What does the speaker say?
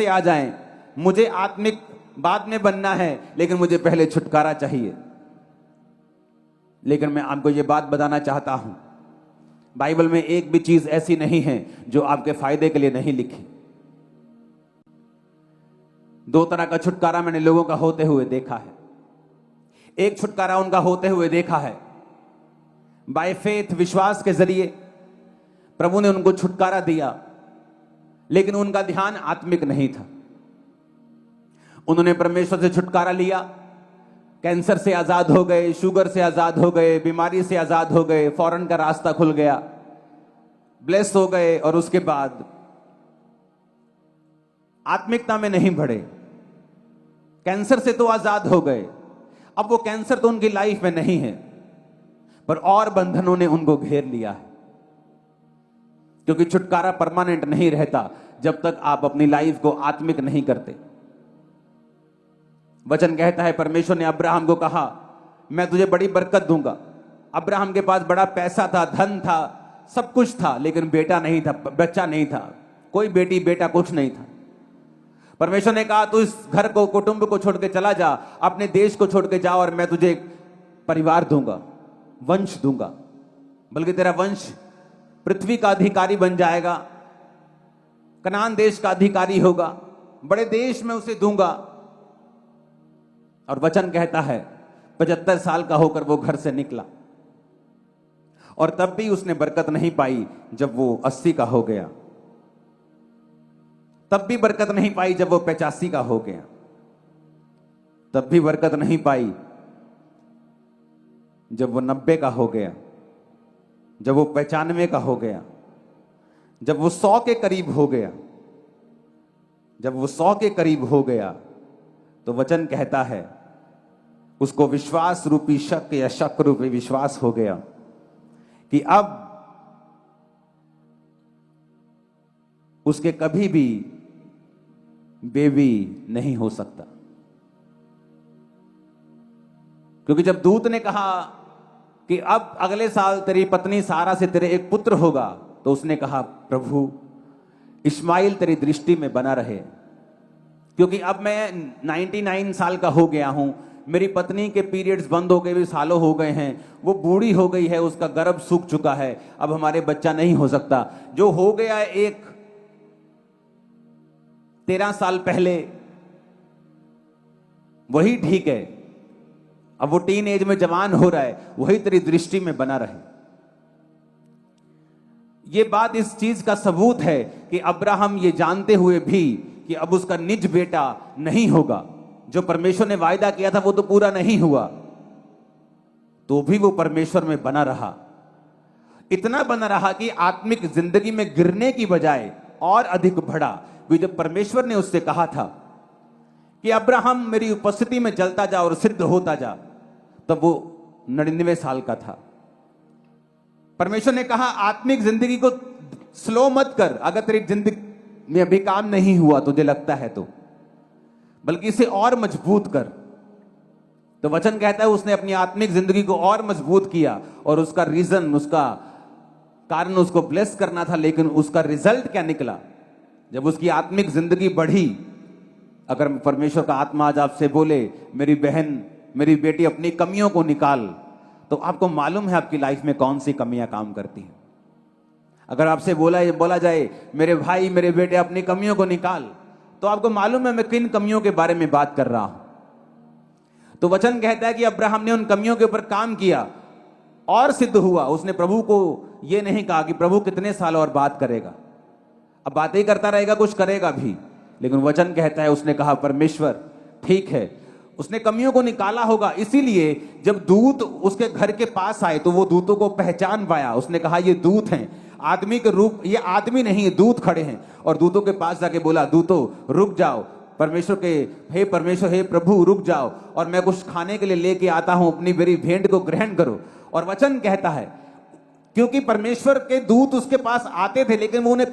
से आ जाएं। मुझे आत्मिक बाद में बनना है, लेकिन मुझे पहले छुटकारा चाहिए। लेकिन मैं आपको यह बात बताना चाहता हूं, बाइबल में एक भी चीज ऐसी नहीं है जो आपके फायदे के लिए नहीं लिखी। दो तरह का छुटकारा मैंने लोगों का होते हुए देखा है। एक छुटकारा उनका होते हुए देखा है बाय फेथ, विश्वास के जरिए प्रभु ने उनको छुटकारा दिया, लेकिन उनका ध्यान आत्मिक नहीं था। उन्होंने परमेश्वर से छुटकारा लिया, कैंसर से आजाद हो गए, शुगर से आजाद हो गए, बीमारी से आजाद हो गए, फॉरेन का रास्ता खुल गया, ब्लेस हो गए, और उसके बाद आत्मिकता में नहीं बढ़े। कैंसर से तो आजाद हो गए, अब वो कैंसर तो उनकी लाइफ में नहीं है, पर और बंधनों ने उनको घेर लिया है। क्योंकि छुटकारा परमानेंट नहीं रहता जब तक आप अपनी लाइफ को आत्मिक नहीं करते। वचन कहता है, परमेश्वर ने अब्राहम को कहा, मैं तुझे बड़ी बरकत दूंगा। अब्राहम के पास बड़ा पैसा था, धन था, सब कुछ था, लेकिन बेटा नहीं था, बच्चा नहीं था, कोई बेटी बेटा कुछ नहीं था। परमेश्वर ने कहा, तू इस घर को, कुटुंब को छोड़ के चला जा, अपने देश को छोड़ के जा, और मैं तुझे एक परिवार दूंगा, वंश दूंगा, बल्कि तेरा वंश पृथ्वी का अधिकारी बन जाएगा, कनान देश का अधिकारी होगा, बड़े देश में उसे दूंगा। और वचन कहता है 75 साल का होकर वो घर से निकला, और तब भी उसने बरकत नहीं पाई। जब वो 80 का हो गया, तब भी बरकत नहीं पाई। जब वो 85 का हो गया, तब भी बरकत नहीं पाई। जब वो 90 का हो गया, जब वो 95 का हो गया, जब वो 100 के करीब हो गया, जब वो 100 के करीब हो गया, तो वचन कहता है उसको विश्वास रूपी शक या शक रूपी विश्वास हो गया कि अब उसके कभी भी बेबी नहीं हो सकता। क्योंकि जब दूत ने कहा कि अब अगले साल तेरी पत्नी सारा से तेरे एक पुत्र होगा, तो उसने कहा, प्रभु इस्माइल तेरी दृष्टि में बना रहे, क्योंकि अब मैं 99 साल का हो गया हूं, मेरी पत्नी के पीरियड्स बंद हो गए भी सालों हो गए हैं, वो बूढ़ी हो गई है, उसका गर्भ सूख चुका है, अब हमारे बच्चा नहीं हो सकता। जो हो गया है एक 13 साल पहले, वही ठीक है। अब वो टीन एज में जवान हो रहा है, वही तेरी दृष्टि में बना रहे। ये बात इस चीज का सबूत है कि अब्राहम ये जानते हुए भी कि अब उसका निज बेटा नहीं होगा, जो परमेश्वर ने वायदा किया था वो तो पूरा नहीं हुआ, तो भी वो परमेश्वर में बना रहा। इतना बना रहा कि आत्मिक जिंदगी में गिरने की बजाय और अधिक बढ़ा। जब परमेश्वर ने उससे कहा था कि अब्राहम मेरी उपस्थिति में चलता जा और सिद्ध होता जा, तब वो 99 साल का था। परमेश्वर ने कहा, आत्मिक जिंदगी को स्लो मत कर, अगर तेरी जिंदगी में अभी काम नहीं हुआ तुझे लगता है तो, बल्कि इसे और मजबूत कर। तो वचन कहता है उसने अपनी आत्मिक जिंदगी को और मजबूत किया, और उसका रीजन, उसका कारण उसको ब्लेस करना था, लेकिन उसका रिजल्ट क्या निकला? जब उसकी आत्मिक जिंदगी बढ़ी, अगर परमेश्वर का आत्मा आज आपसे बोले, मेरी बहन, मेरी बेटी, अपनी कमियों को निकाल, तो आपको मालूम है आपकी लाइफ में कौन सी कमियां काम करती हैं। अगर आपसे बोला जाए, मेरे भाई, मेरे बेटे, अपनी कमियों को निकाल, तो आपको मालूम है मैं किन कमियों के बारे में बात कर रहा हूं। तो वचन कहता है कि अब्राहम ने उन कमियों के ऊपर काम किया और सिद्ध हुआ। उसने प्रभु को यह नहीं कहा कि प्रभु कितने साल और बात करेगा, अब बातें ही करता रहेगा, कुछ करेगा भी, लेकिन वचन कहता है उसने कहा, परमेश्वर ठीक है, उसने कमियों को निकाला होगा। इसीलिए जब दूत उसके घर के पास आए तो वो दूतों को पहचान पाया। उसने कहा ये दूत हैं, आदमी के रूप, ये आदमी नहीं है, दूत खड़े हैं। और दूतों के पास जाके बोला, दूतों रुक जाओ, परमेश्वर के, हे परमेश्वर, हे प्रभु रुक जाओ, और मैं कुछ खाने के लिए लेके आता हूं, अपनी मेरी भेंट को ग्रहण करो। और वचन कहता है क्योंकि परमेश्वर के दूत उसके पास आते थे, लेकिन वो उन्हें